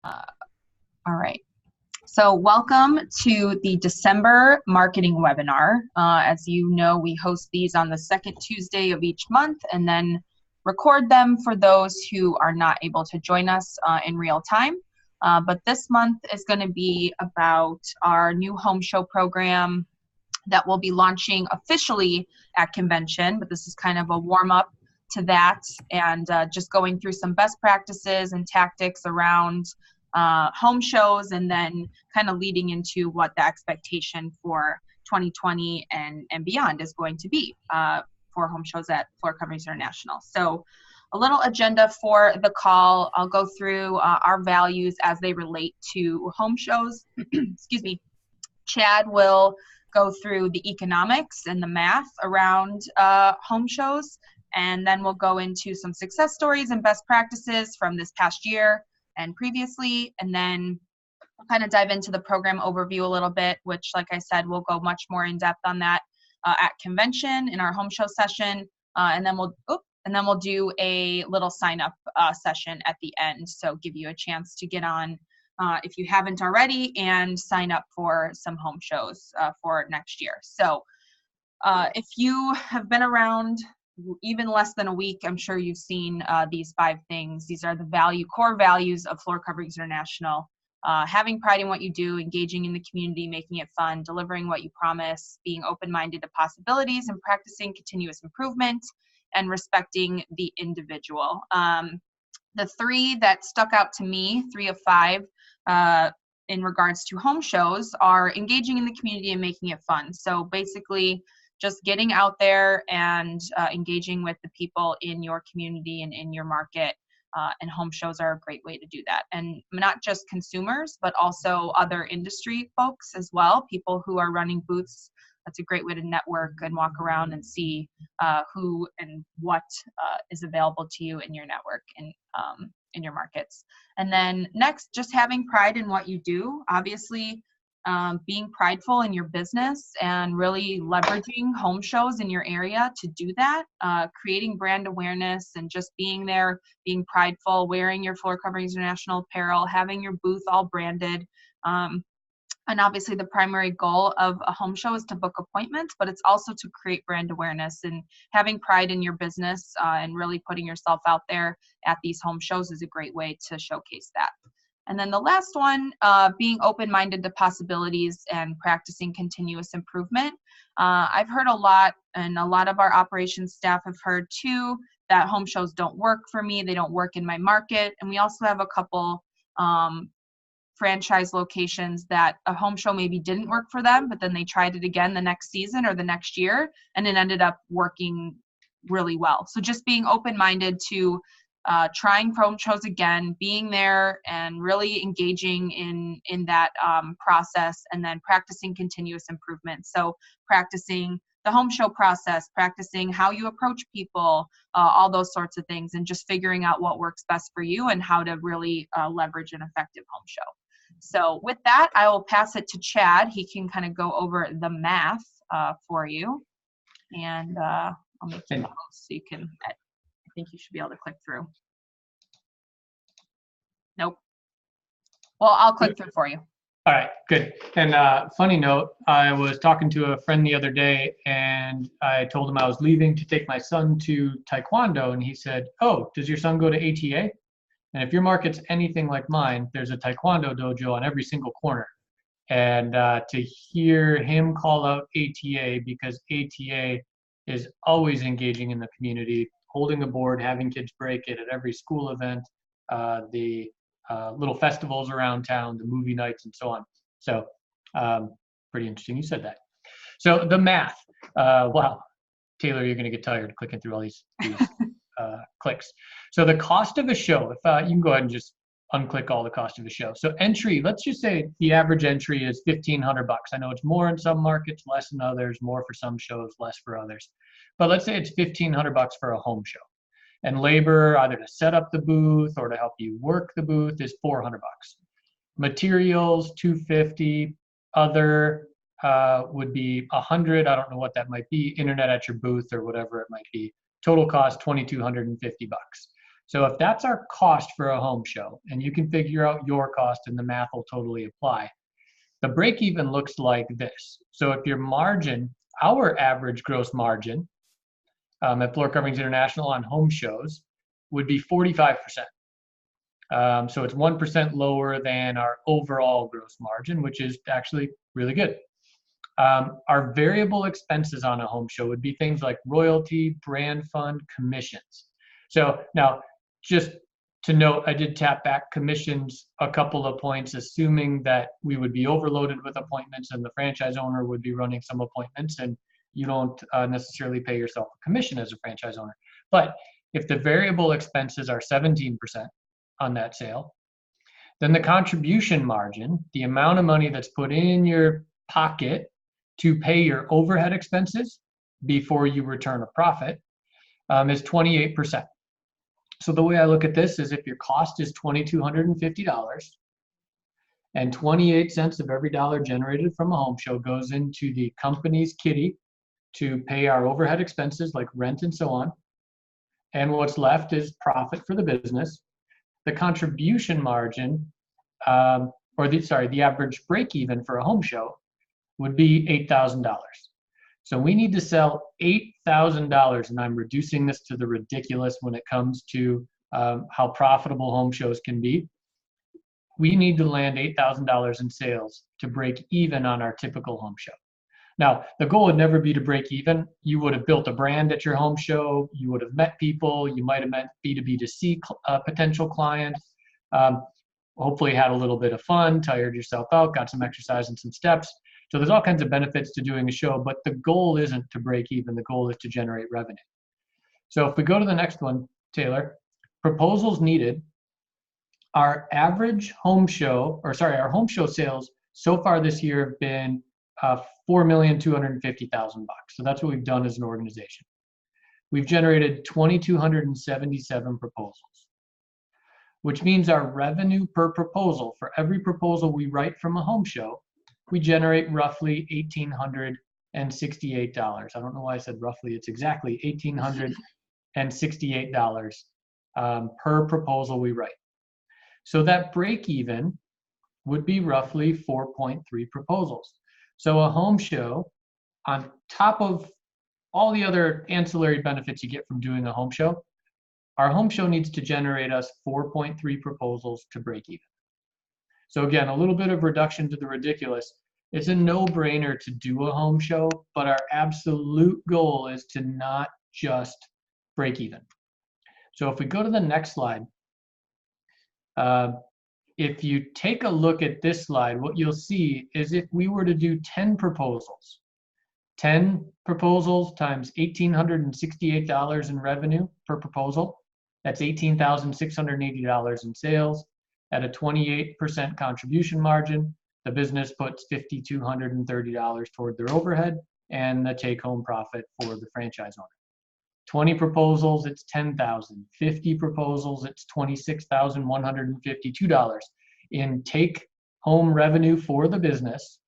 Uh, all right. So welcome to the December marketing webinar. As you know, we host these on the second Tuesday of each month and then record them for those who are not able to join us in real time. But this month is going to be about our new home show program that will be launching officially at convention, but this is kind of a warm up to that and just going through some best practices and tactics around home shows, and then kind of leading into what the expectation for 2020 and beyond is going to be for home shows at Floor Coverings International. So a little agenda for the call. I'll go through our values as they relate to home shows. Excuse me. Chad will go through the economics and the math around home shows, and then we'll go into some success stories and best practices from this past year and previously, and then we'll kind of dive into the program overview a little bit, which, like I said, we'll go much more in depth on that at convention in our home show session, and then we'll do a little sign up session at the end, so give you a chance to get on if you haven't already and sign up for some home shows for next year. So if you have been around even less than a week, I'm sure you've seen these 5 things. These are the core values of Floor Coverings International. Having pride in what you do, engaging in the community, making it fun, delivering what you promise, being open-minded to possibilities, and practicing continuous improvement, and respecting the individual. The 3 that stuck out to me, 3 of 5, in regards to home shows, are engaging in the community and making it fun. So basically, just getting out there and engaging with the people in your community and in your market. And home shows are a great way to do that. And not just consumers, but also other industry folks as well, people who are running booths. That's a great way to network and walk around and see who and what is available to you in your network and in your markets. And then next, just having pride in what you do. Obviously, being prideful in your business and really leveraging home shows in your area to do that, creating brand awareness and just being there, being prideful, wearing your Floor Coverings International apparel, having your booth all branded. And obviously the primary goal of a home show is to book appointments, but it's also to create brand awareness, and having pride in your business and really putting yourself out there at these home shows is a great way to showcase that. And then the last one, being open-minded to possibilities and practicing continuous improvement. I've heard a lot, and a lot of our operations staff have heard too, that home shows don't work for me, they don't work in my market. And we also have a couple franchise locations that a home show maybe didn't work for them, but then they tried it again the next season or the next year, and it ended up working really well. So just being open-minded to trying home shows again, being there and really engaging in that process, and then practicing continuous improvement. So practicing the home show process, practicing how you approach people, all those sorts of things, and just figuring out what works best for you and how to really leverage an effective home show. So with that, I will pass it to Chad. He can kind of go over the math for you. And I'll make you host so you can, I think you should be able to click through. Nope. Well, I'll click through for you. All right, good. And funny note, I was talking to a friend the other day, and I told him I was leaving to take my son to Taekwondo, and he said, "Oh, does your son go to ATA?" And if your market's anything like mine, there's a Taekwondo dojo on every single corner. And to hear him call out ATA, because ATA is always engaging in the community, holding a board, having kids break it at every school event, the little festivals around town, the movie nights, and so on. So pretty interesting you said that. So the math, wow, Taylor, you're gonna get tired clicking through all these clicks. So the cost of a show, if you can go ahead and just unclick all the cost of a show. So entry, let's just say the average entry is $1,500. I know it's more in some markets, less in others, more for some shows, less for others. But let's say it's $1,500 for a home show. And labor, either to set up the booth or to help you work the booth, is $400. Materials, $250. Other would be $100. I don't know what that might be. Internet at your booth or whatever it might be. Total cost $2,250. So if that's our cost for a home show, and you can figure out your cost and the math will totally apply, the break even looks like this. So if your margin, our average gross margin at Floor Coverings International on home shows would be 45%. So it's 1% lower than our overall gross margin, which is actually really good. Our variable expenses on a home show would be things like royalty, brand fund, commissions. So now, just to note, I did tap back commissions a couple of points, assuming that we would be overloaded with appointments and the franchise owner would be running some appointments, and you don't necessarily pay yourself a commission as a franchise owner. But if the variable expenses are 17% on that sale, then the contribution margin, the amount of money that's put in your pocket to pay your overhead expenses before you return a profit, is 28%. So the way I look at this is if your cost is $2,250 and 28 cents of every dollar generated from a home show goes into the company's kitty to pay our overhead expenses like rent and so on, and what's left is profit for the business, the contribution margin, the average break even for a home show would be $8,000. So we need to sell $8,000, and I'm reducing this to the ridiculous when it comes to how profitable home shows can be. We need to land $8,000 in sales to break even on our typical home show. Now, the goal would never be to break even. You would have built a brand at your home show. You would have met people. You might have met B2B2C potential clients. Hopefully had a little bit of fun, tired yourself out, got some exercise and some steps. So there's all kinds of benefits to doing a show, but the goal isn't to break even. The goal is to generate revenue. So if we go to the next one, Taylor, proposals needed. Our average home show, our home show sales so far this year have been $4,250,000. So that's what we've done as an organization. We've generated 2,277 proposals, which means our revenue per proposal, for every proposal we write from a home show, we generate roughly $1,868. I don't know why I said roughly, it's exactly $1,868 per proposal we write. So that break even would be roughly 4.3 proposals. So a home show, on top of all the other ancillary benefits you get from doing a home show, our home show needs to generate us 4.3 proposals to break even. So again, a little bit of reduction to the ridiculous. It's a no-brainer to do a home show, but our absolute goal is to not just break even. So if we go to the next slide, if you take a look at this slide, what you'll see is if we were to do 10 proposals times $1,868 in revenue per proposal, that's $18,680 in sales. At a 28% contribution margin, the business puts $5,230 toward their overhead and the take-home profit for the franchise owner. 20 proposals, it's $10,000. 50 proposals, it's $26,152 in take-home revenue for the business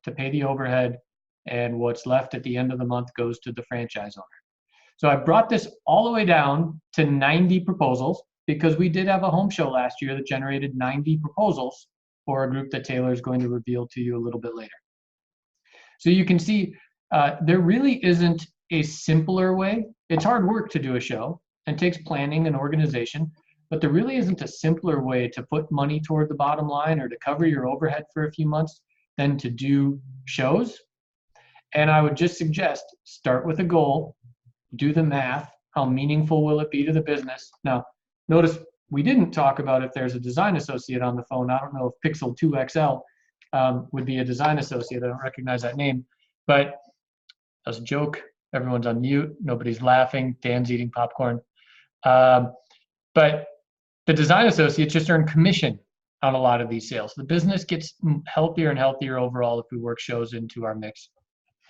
to pay the overhead, and what's left at the end of the month goes to the franchise owner. So I brought this all the way down to 90 proposals because we did have a home show last year that generated 90 proposals for a group that Taylor is going to reveal to you a little bit later. So you can see there really isn't a simpler way. It's hard work to do a show and takes planning and organization, but there really isn't a simpler way to put money toward the bottom line or to cover your overhead for a few months than to do shows. And I would just suggest start with a goal, do the math, how meaningful will it be to the business? Now, notice we didn't talk about if there's a design associate on the phone. I don't know if Pixel 2 XL would be a design associate. I don't recognize that name, but that's a joke. Everyone's on mute. Nobody's laughing. Dan's eating popcorn. But the design associates just earn commission on a lot of these sales. The business gets healthier and healthier overall if we work shows into our mix,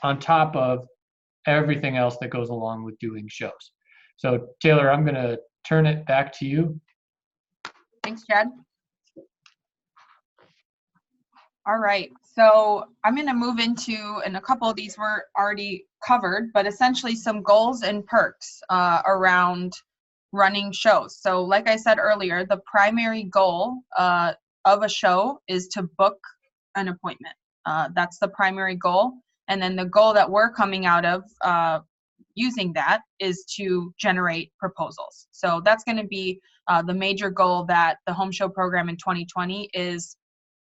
on top of everything else that goes along with doing shows. So Taylor, I'm going to turn it back to you. Thanks, Chad. All right, so I'm going to move into, and a couple of these were already covered, but essentially some goals and perks around running shows. So like I said earlier, the primary goal of a show is to book an appointment. That's the primary goal. And then the goal that we're coming out of using that is to generate proposals. So that's going to be the major goal that the home show program in 2020 is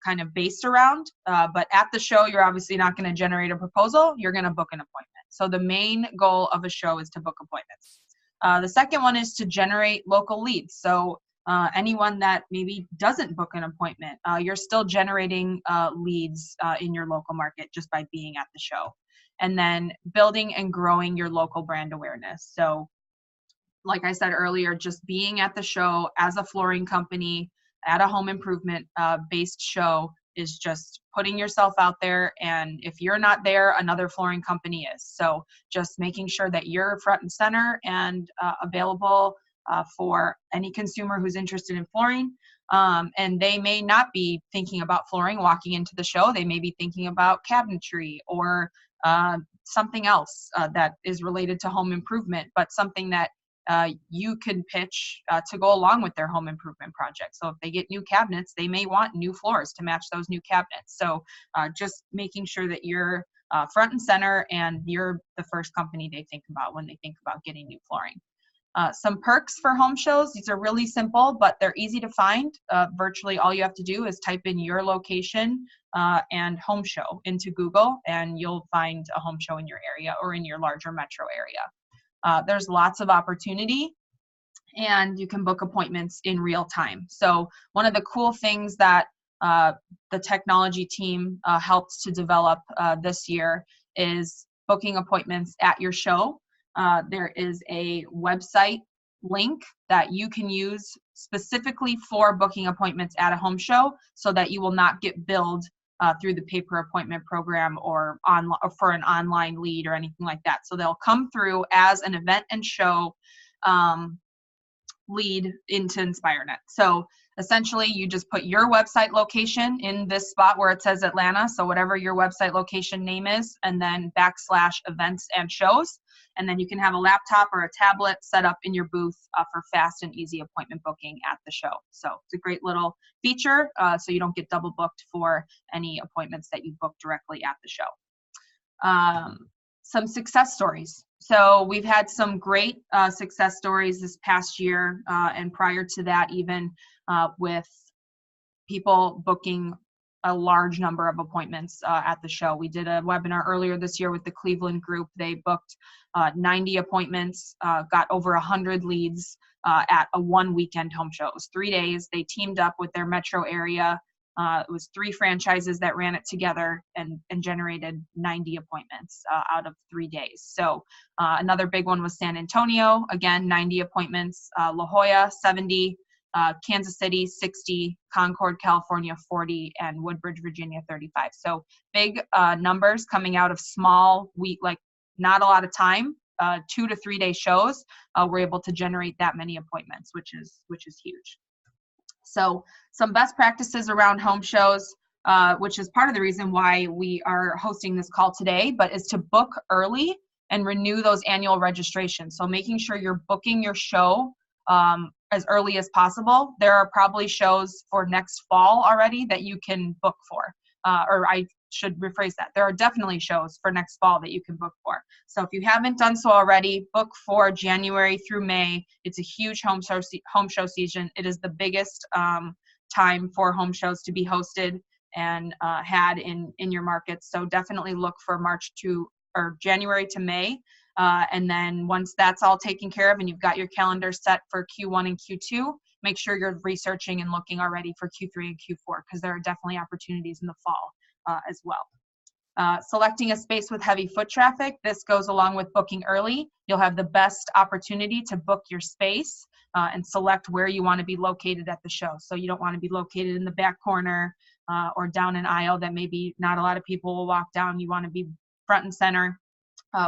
kind of based around. But at the show, you're obviously not going to generate a proposal. You're going to book an appointment. So the main goal of a show is to book appointments. The second one is to generate local leads. So anyone that maybe doesn't book an appointment, you're still generating leads in your local market just by being at the show. And then building and growing your local brand awareness. So like I said earlier, just being at the show as a flooring company at a home improvement based show is just putting yourself out there. And if you're not there, another flooring company is. So just making sure that you're front and center and available for any consumer who's interested in flooring. And they may not be thinking about flooring walking into the show. They may be thinking about cabinetry or something else that is related to home improvement, but something that you can pitch to go along with their home improvement project. So if they get new cabinets, they may want new floors to match those new cabinets. So just making sure that you're front and center and you're the first company they think about when they think about getting new flooring. Some perks for home shows. These are really simple, but they're easy to find. Virtually all you have to do is type in your location and home show into Google, and you'll find a home show in your area or in your larger metro area. There's lots of opportunity, and you can book appointments in real time. So one of the cool things that the technology team helped to develop this year is booking appointments at your show. There is a website link that you can use specifically for booking appointments at a home show so that you will not get billed through the pay per appointment program or for an online lead or anything like that. So they'll come through as an event and show lead into InspireNet. So essentially you just put your website location in this spot where it says Atlanta. So whatever your website location name is, and then /events and shows. And then you can have a laptop or a tablet set up in your booth for fast and easy appointment booking at the show. So it's a great little feature so you don't get double booked for any appointments that you book directly at the show. Some success stories. So we've had some great success stories this past year and prior to that even with people booking a large number of appointments at the show. We did a webinar earlier this year with the Cleveland group. They booked 90 appointments, got over 100 leads at a one weekend home show. It was 3 days. They teamed up with their metro area. It was 3 franchises that ran it together and generated 90 appointments out of 3 days. So another big one was San Antonio, again, 90 appointments, La Jolla, 70, Kansas City, 60, Concord, California, 40, and Woodbridge, Virginia, 35. So big numbers coming out of small, like not a lot of time, 2 to 3 day shows. We're able to generate that many appointments, which is huge. So some best practices around home shows, which is part of the reason why we are hosting this call today, but is to book early and renew those annual registrations. So making sure you're booking your show as early as possible. There are probably shows for next fall already that you can book for, or I should rephrase that. There are definitely shows for next fall that you can book for. So if you haven't done so already, book for January through May. It's a huge home show season. It is the biggest time for home shows to be hosted and had in your market. So definitely look for January to May. And then once that's all taken care of and you've got your calendar set for Q1 and Q2, make sure you're researching and looking already for Q3 and Q4 because there are definitely opportunities in the fall as well. Selecting a space with heavy foot traffic. This goes along with booking early. You'll have the best opportunity to book your space and select where you want to be located at the show. So you don't want to be located in the back corner or down an aisle that maybe not a lot of people will walk down. You want to be front and center.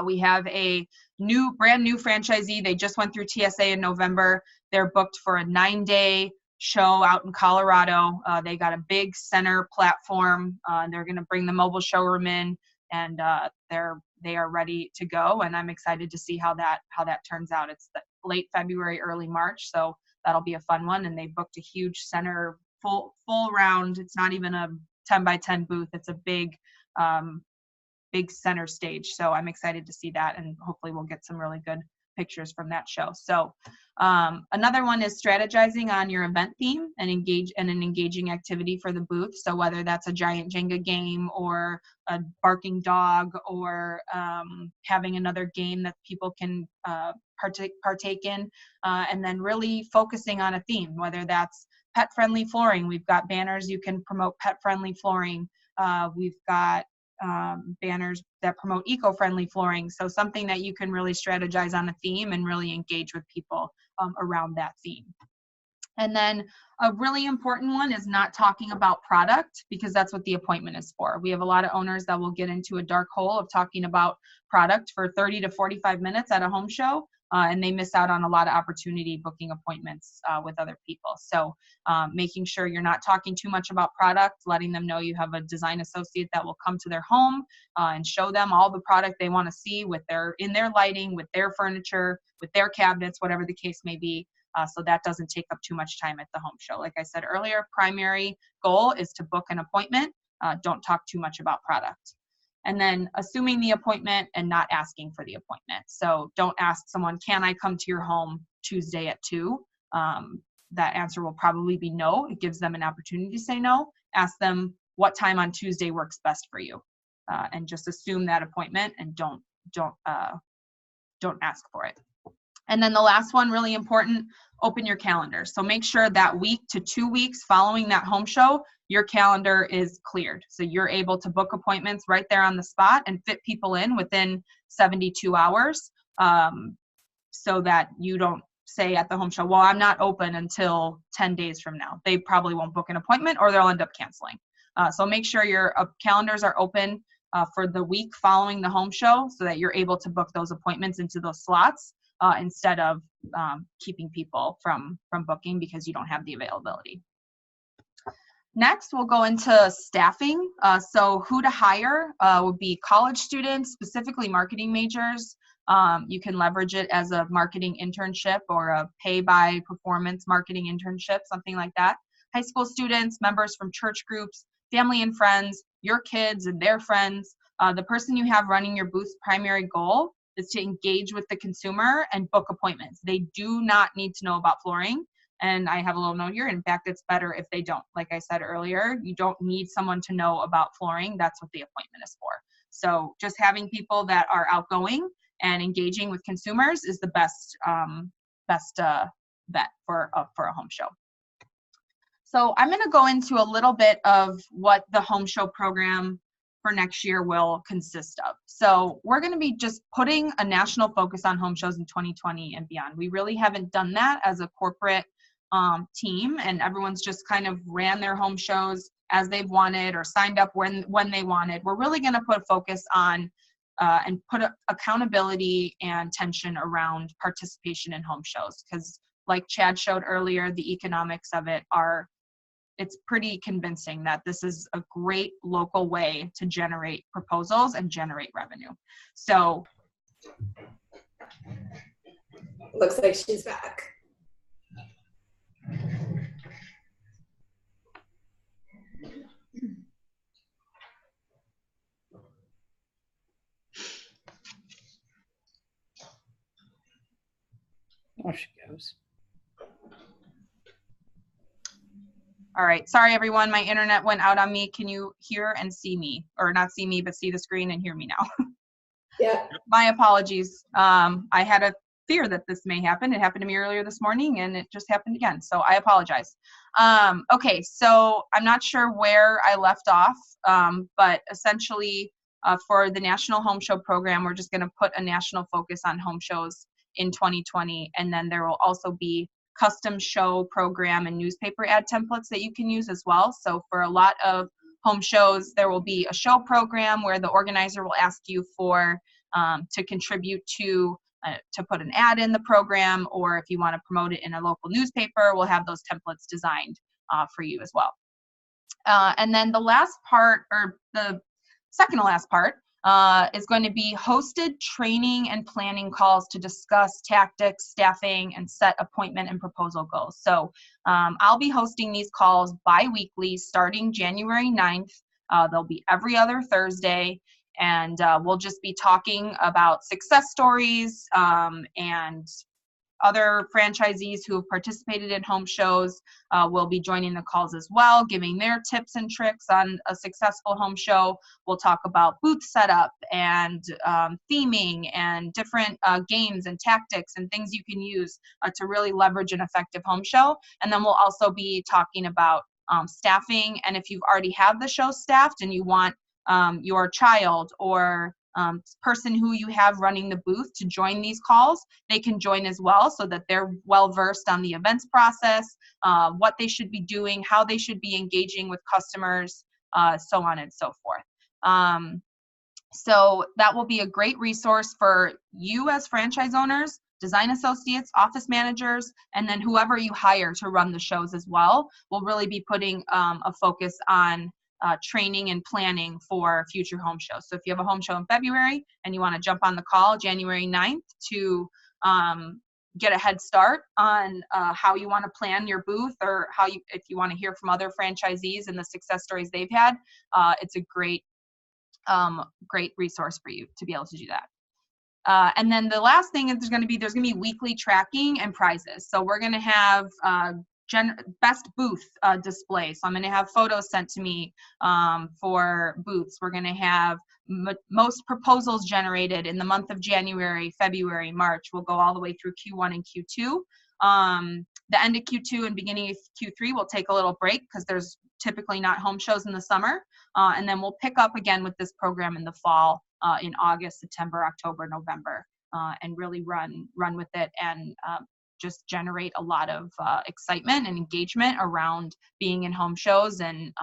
We have a brand new franchisee. They just went through TSA in November. They're booked for a 9-day show out in Colorado. They got a big center platform. They're going to bring the mobile showroom in, and they are ready to go. And I'm excited to see how that turns out. It's late February, early March. So that'll be a fun one. And they booked a huge center, full round. It's not even a 10 by 10 booth. It's a big center stage. So I'm excited to see that, and hopefully we'll get some really good pictures from that show. So another one is strategizing on your event theme and an engaging activity for the booth. So whether that's a giant Jenga game or a barking dog or having another game that people can partake in, and then really focusing on a theme, whether that's pet-friendly flooring. We've got banners you can promote pet-friendly flooring. We've got banners that promote eco-friendly flooring. So something that you can really strategize on a theme and really engage with people around that theme. And then a really important one is not talking about product, because that's what the appointment is for. We have a lot of owners that will get into a dark hole of talking about product for 30 to 45 minutes at a home show. And they miss out on a lot of opportunity booking appointments with other people. So making sure you're not talking too much about product, letting them know you have a design associate that will come to their home and show them all the product they want to see in their lighting, with their furniture, with their cabinets, whatever the case may be. So that doesn't take up too much time at the home show. Like I said earlier, primary goal is to book an appointment. Don't talk too much about product. And then assuming the appointment and not asking for the appointment. So don't ask someone, can I come to your home Tuesday at 2? That answer will probably be no. It gives them an opportunity to say no. Ask them what time on Tuesday works best for you, and just assume that appointment and don't ask for it. And then the last one, really important, open your calendar. So make sure that week to 2 weeks following that home show, your calendar is cleared. So you're able to book appointments right there on the spot and fit people in within 72 hours, so that you don't say at the home show, well, I'm not open until 10 days from now. They probably won't book an appointment, or they'll end up canceling. So make sure your calendars are open for the week following the home show, so that you're able to book those appointments into those slots, instead of keeping people from booking because you don't have the availability. Next, we'll go into staffing. So who to hire would be college students, specifically marketing majors. You can leverage it as a marketing internship or a pay-by-performance marketing internship, something like that. High school students, members from church groups, family and friends, your kids and their friends. The person you have running your booth's primary goal is to engage with the consumer and book appointments. They do not need to know about flooring. And I have a little note here. In fact, it's better if they don't. Like I said earlier, you don't need someone to know about flooring. That's what the appointment is for. So just having people that are outgoing and engaging with consumers is the best bet for a home show. So I'm going to go into a little bit of what the home show program for next year will consist of. So we're going to be just putting a national focus on home shows in 2020 and beyond. We really haven't done that as a corporate team, and everyone's just kind of ran their home shows as they've wanted or signed up when they wanted. We're really going to put a focus on and put accountability and tension around participation in home shows, because like Chad showed earlier, the economics of it it's pretty convincing that this is a great local way to generate proposals and generate revenue. So looks like she's back. Off she goes. all right, sorry everyone, my internet went out on me. Can you hear and see me? Or not see me, but see the screen and hear me now? Yeah. My apologies. I had a fear that this may happen. It happened to me earlier this morning and it just happened again. So I apologize. Okay, so I'm not sure where I left off, but essentially for the National Home Show Program, we're just gonna put a national focus on home shows in 2020. And then there will also be custom show program and newspaper ad templates that you can use as well. So for a lot of home shows, there will be a show program where the organizer will ask you for to contribute to put an ad in the program, or if you want to promote it in a local newspaper, we'll have those templates designed for you as well. And then the last part, or the second to last part, is going to be hosted training and planning calls to discuss tactics, staffing, and set appointment and proposal goals. So I'll be hosting these calls bi-weekly starting January 9th. They'll be every other Thursday, and we'll just be talking about success stories and other franchisees who have participated in home shows will be joining the calls as well, giving their tips and tricks on a successful home show. We'll talk about booth setup and theming and different games and tactics and things you can use to really leverage an effective home show. And then we'll also be talking about staffing, and if you've already have the show staffed and you want your child or person who you have running the booth to join these calls, they can join as well so that they're well versed on the events process, what they should be doing, how they should be engaging with customers, so on and so forth. So that will be a great resource for you as franchise owners, design associates, office managers, and then whoever you hire to run the shows as well. We'll really be putting a focus on training and planning for future home shows. So if you have a home show in February and you want to jump on the call January 9th to get a head start on how you want to plan your booth, or if you want to hear from other franchisees and the success stories they've had, it's a great resource for you to be able to do that. And then the last thing is there's going to be weekly tracking and prizes. So we're going to have best booth display. So I'm going to have photos sent to me for booths. We're going to have most proposals generated in the month of January, February, March. We'll go all the way through Q1 and Q2. The end of Q2 and beginning of Q3, we'll take a little break because there's typically not home shows in the summer. And then we'll pick up again with this program in the fall, in August, September, October, November, and really run with it and just generate a lot of excitement and engagement around being in home shows, and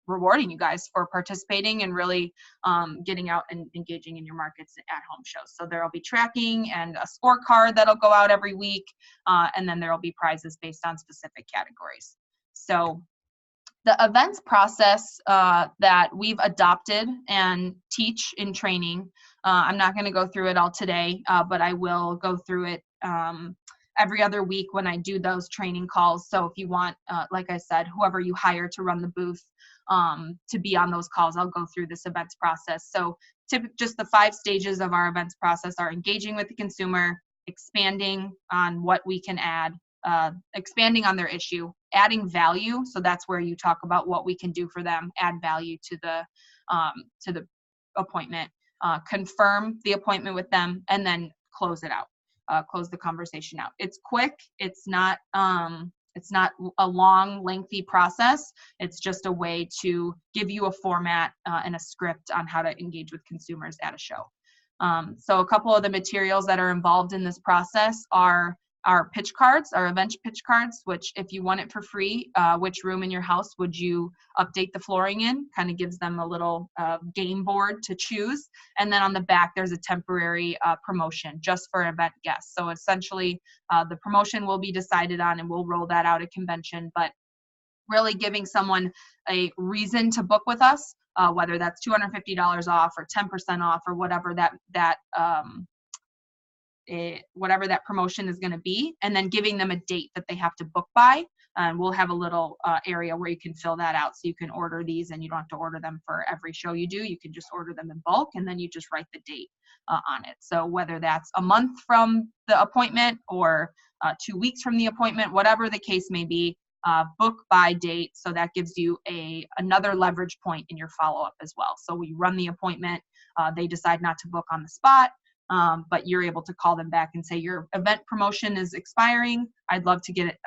rewarding you guys for participating and really getting out and engaging in your markets at home shows. So there'll be tracking and a scorecard that'll go out every week, and then there'll be prizes based on specific categories. So the events process that we've adopted and teach in training, I'm not going to go through it all today, but I will go through it every other week when I do those training calls. So if you want, like I said, whoever you hire to run the booth to be on those calls, I'll go through this events process. So just the 5 stages of our events process are engaging with the consumer, expanding on what we can add, expanding on their issue, adding value. So that's where you talk about what we can do for them, add value to the appointment, confirm the appointment with them, and then close it out. Close the conversation out. It's quick. It's not a long, lengthy process. It's just a way to give you a format and a script on how to engage with consumers at a show. So a couple of the materials that are involved in this process are our pitch cards, our event pitch cards, which if you want it for free, which room in your house would you update the flooring in? Kind of gives them a little game board to choose. And then on the back, there's a temporary promotion just for event guests. So essentially, the promotion will be decided on and we'll roll that out at convention, but really giving someone a reason to book with us, whether that's $250 off or 10% off or whatever whatever that promotion is going to be, and then giving them a date that they have to book by. And we'll have a little area where you can fill that out, so you can order these and you don't have to order them for every show you do. You can just order them in bulk, and then you just write the date on it. So whether that's a month from the appointment or 2 weeks from the appointment, whatever the case may be, book by date. So that gives you another leverage point in your follow-up as well. So we run the appointment, they decide not to book on the spot, but you're able to call them back and say, your event promotion is expiring. I'd love to get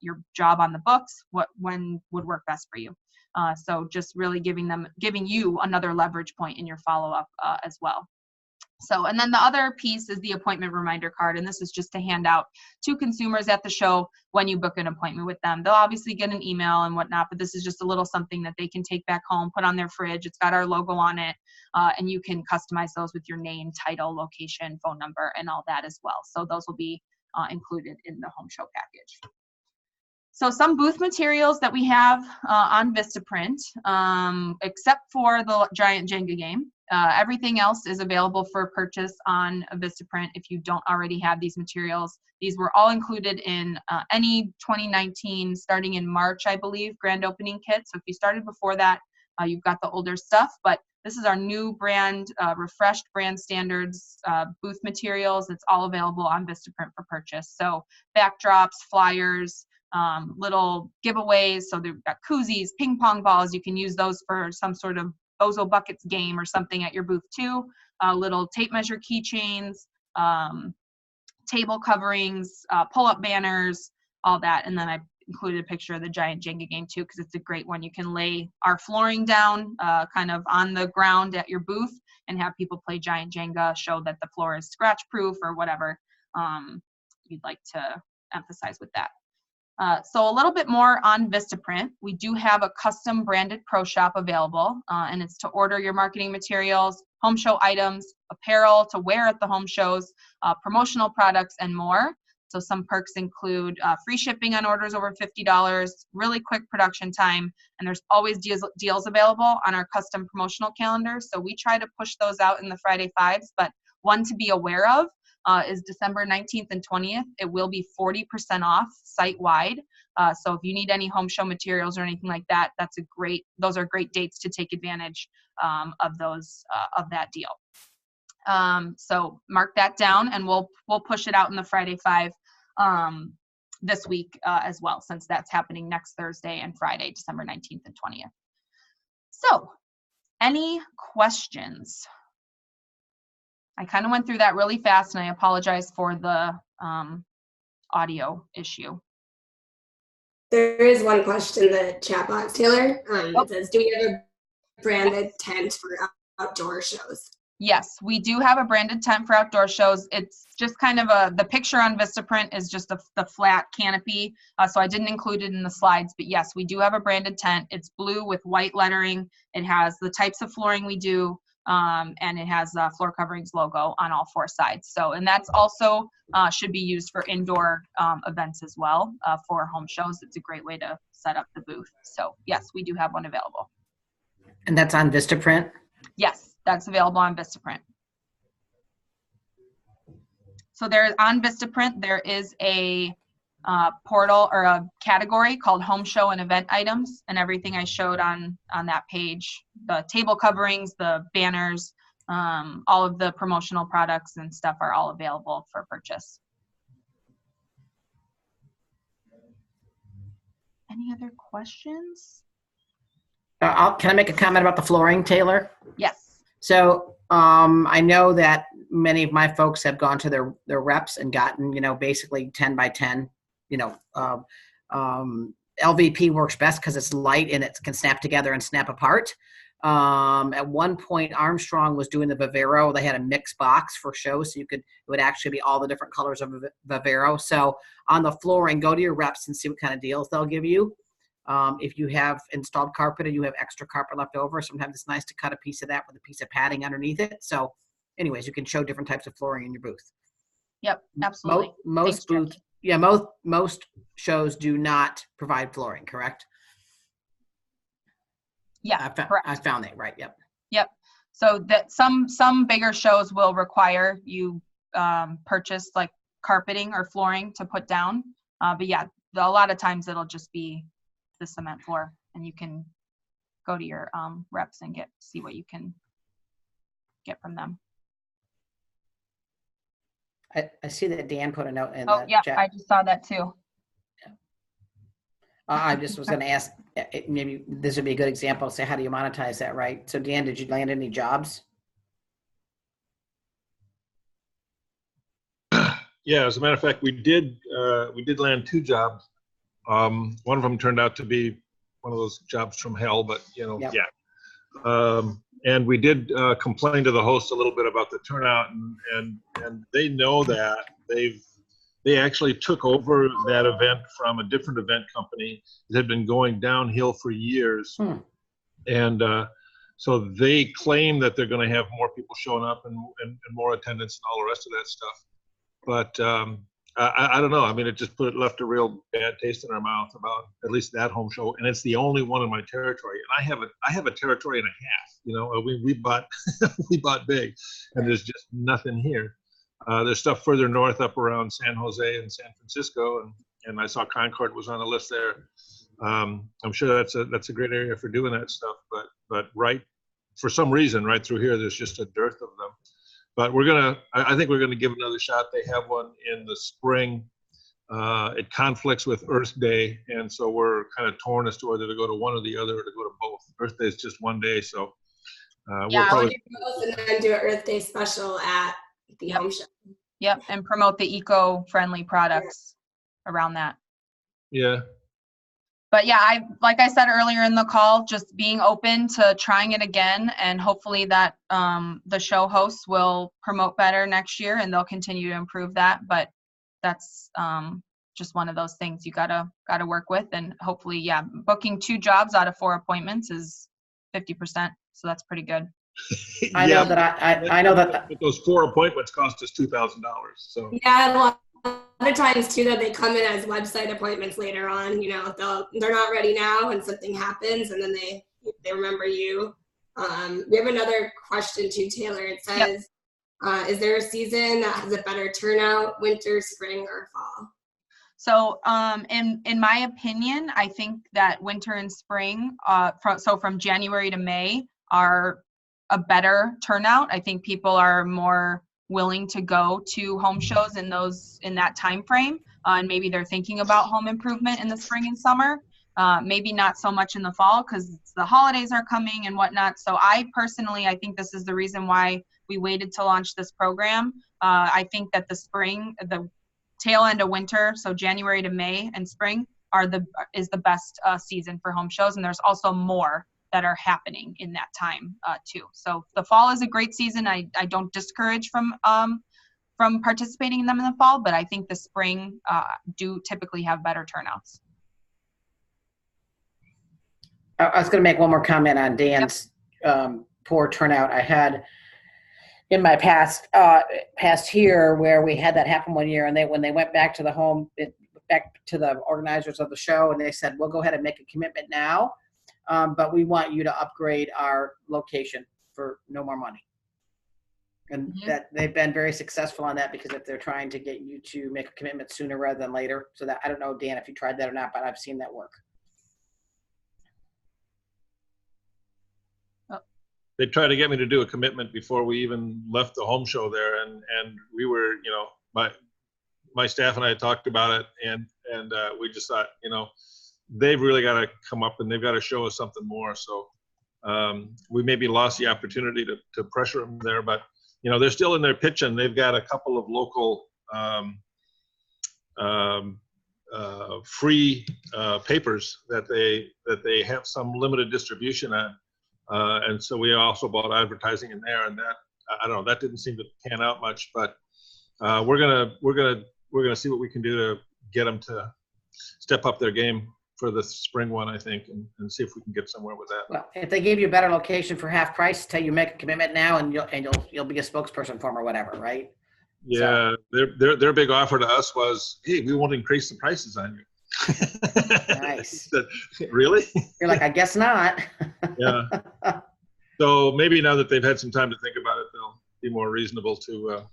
your job on the books. When would work best for you? So just really giving you another leverage point in your follow-up as well. So, and then the other piece is the appointment reminder card. And this is just to hand out to consumers at the show when you book an appointment with them. They'll obviously get an email and whatnot, but this is just a little something that they can take back home, put on their fridge. It's got our logo on it, and you can customize those with your name, title, location, phone number, and all that as well. So those will be included in the home show package. So some booth materials that we have on Vistaprint, except for the Giant Jenga game. Everything else is available for purchase on Vistaprint if you don't already have these materials. These were all included in any 2019, starting in March, I believe, grand opening kit. So if you started before that, you've got the older stuff, but this is our new brand, refreshed brand standards booth materials. It's all available on Vistaprint for purchase. So backdrops, flyers, little giveaways. So they've got koozies, ping pong balls. You can use those for some sort of Bozo Buckets game or something at your booth too. Little tape measure keychains, table coverings, pull-up banners, all that. And then I included a picture of the Giant Jenga game too, because it's a great one. You can lay our flooring down kind of on the ground at your booth and have people play Giant Jenga, show that the floor is scratch proof or whatever you'd like to emphasize with that. So a little bit more on Vistaprint. We do have a custom branded pro shop available, and it's to order your marketing materials, home show items, apparel to wear at the home shows, promotional products, and more. So some perks include free shipping on orders over $50, really quick production time, and there's always deals available on our custom promotional calendar. So we try to push those out in the Friday Fives, but one to be aware of is December 19th and 20th. It will be 40% off site-wide. So if you need any home show materials or anything like that, those are great dates to take advantage of that deal. So mark that down, and we'll push it out in the Friday Five this week as well, since that's happening next Thursday and Friday, December 19th and 20th. So any questions? I kind of went through that really fast, and I apologize for the audio issue. There is one question in the chat box, Taylor. It says, do we have a branded tent for outdoor shows? Yes, we do have a branded tent for outdoor shows. It's just kind of the picture on Vistaprint is just the flat canopy. So I didn't include it in the slides, but yes, we do have a branded tent. It's blue with white lettering. It has the types of flooring we do. And it has Floor Coverings logo on all four sides. So, and that's also should be used for indoor events as well for home shows. It's a great way to set up the booth. So yes, we do have one available. And that's on Vistaprint? Yes, that's available on Vistaprint. So on Vistaprint, there is a portal or a category called home show and event items, and everything I showed on that page, the table coverings, the banners, all of the promotional products and stuff are all available for purchase. Any other questions? Can I make a comment about the flooring, Taylor? Yes. So I know that many of my folks have gone to their reps and gotten, basically 10 by 10. LVP works best because it's light and it can snap together and snap apart. At one point, Armstrong was doing the Vivero. They had a mixed box for shows, so it would actually be all the different colors of Vivero. So on the flooring, go to your reps and see what kind of deals they'll give you. If you have installed carpet and you have extra carpet left over, sometimes it's nice to cut a piece of that with a piece of padding underneath it. So anyways, you can show different types of flooring in your booth. Yep, absolutely. Most booths. Yeah, most shows do not provide flooring, correct? Yeah, correct. I found that right. Yep. Yep. So that some bigger shows will require you purchase like carpeting or flooring to put down. But yeah, a lot of times it'll just be the cement floor, and you can go to your reps and see what you can get from them. I see that Dan put a note in the chat. I just saw that too. I just was going to ask, maybe this would be a good example. Say, how do you monetize that, right? So Dan, did you land any jobs? Yeah, as a matter of fact, we did land 2 jobs. One of them turned out to be one of those jobs from hell, but Yep. Yeah. And we did complain to the host a little bit about the turnout, and they know that they actually took over that event from a different event company that had been going downhill for years. And so they claim that they're going to have more people showing up and more attendance and all the rest of that stuff. But I don't know. I mean, it just left a real bad taste in our mouth about at least that home show, and it's the only one in my territory. And I have a territory and a half. You know, we bought we bought big, and there's just nothing here. There's stuff further north, up around San Jose and San Francisco, and I saw Concord was on the list there. I'm sure that's a great area for doing that stuff, but right, for some reason, right through here, there's just a dearth of them. But I think we're gonna give it another shot. They have one in the spring. It conflicts with Earth Day, and so we're kind of torn as to whether to go to one or the other or to go to both. Earth Day is just one day, so we'll probably both and then do an Earth Day special at the home show. Yep, and promote the eco-friendly products around that. yeah. But yeah, like I said earlier in the call, just being open to trying it again, and hopefully that the show hosts will promote better next year, and they'll continue to improve that. But that's just one of those things you gotta work with, and hopefully, yeah, booking 2 jobs out of 4 appointments is 50%, so that's pretty good. I know that But those 4 appointments cost us $2,000. So Yeah, a lot of times too that they come in as website appointments later on. You know, they're not ready now, and something happens, and then they remember you. We have another question too, Taylor. It says, is there a season that has a better turnout, winter, spring, or fall? So in my opinion, I think that winter and spring, from January to May, are a better turnout. I think people are more willing to go to home shows in that time frame, and maybe they're thinking about home improvement in the spring and summer. Maybe not so much in the fall because the holidays are coming and whatnot. So I think this is the reason why we waited to launch this program. I think that the tail end of winter, so January to May and spring, is the best season for home shows, and there's also more that are happening in that time too. So the fall is a great season. I don't discourage from participating in them in the fall, but I think the spring do typically have better turnouts. I was going to make one more comment on Dan's poor turnout. I had in my past year where we had that happen one year, and when they went back to the organizers of the show, and they said, we'll go ahead and make a commitment now, but we want you to upgrade our location for no more money. And that they've been very successful on that, because if they're trying to get you to make a commitment sooner rather than later. So that, I don't know, Dan, if you tried that or not, but I've seen that work. they tried to get me to do a commitment before we even left the home show there, and we were, you know, my staff and I talked about it, and we just thought, you know, they've really got to come up and they've got to show us something more. So we maybe lost the opportunity to pressure them there, but you know, they're still in their pitching. They've got a couple of local free papers that they have some limited distribution on. And so we also bought advertising in there, and that, I don't know, that didn't seem to pan out much, but we're gonna see what we can do to get them to step up their game for the spring one, I think, and see if we can get somewhere with that. Well, if they gave you a better location for half price, tell you make a commitment now, and you'll be a spokesperson for them or whatever, right? Yeah, so their big offer to us was, hey, we won't increase the prices on you. Nice. Really? You're like, I guess not. Yeah. So maybe now that they've had some time to think about it, they'll be more reasonable to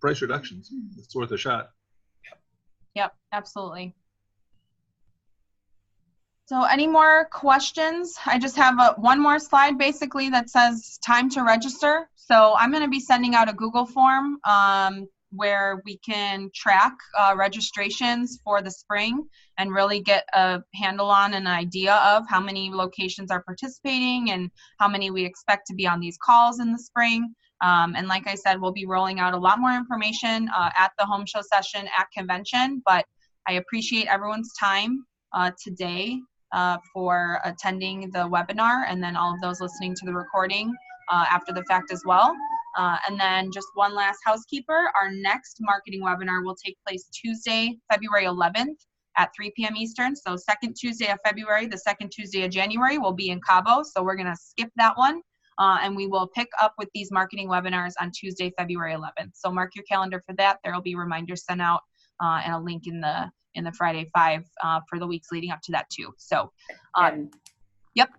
price reductions. It's worth a shot. Yep, absolutely. So any more questions? I just have one more slide basically that says time to register. So I'm going to be sending out a Google form where we can track registrations for the spring and really get a handle on an idea of how many locations are participating and how many we expect to be on these calls in the spring. And like I said, we'll be rolling out a lot more information at the home show session at convention, but I appreciate everyone's time today for attending the webinar, and then all of those listening to the recording after the fact as well. And then just one last housekeeper, our next marketing webinar will take place Tuesday, February 11th at 3 p.m. Eastern. So second Tuesday of February, the second Tuesday of January will be in Cabo. So we're gonna skip that one. And we will pick up with these marketing webinars on Tuesday, February 11th. So mark your calendar for that. There will be reminders sent out and a link in the Friday 5 for the weeks leading up to that too. So, And- yep.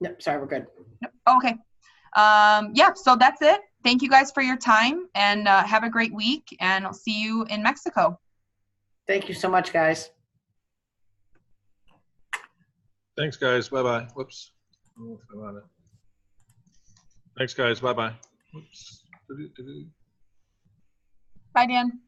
No, sorry, we're good. Okay. Yeah, so that's it. Thank you guys for your time, and have a great week, and I'll see you in Mexico. Thank you so much, guys. Thanks, guys. Bye-bye. Whoops. Oh, I'm on it. Thanks, guys. Bye-bye. Whoops. Bye, Dan.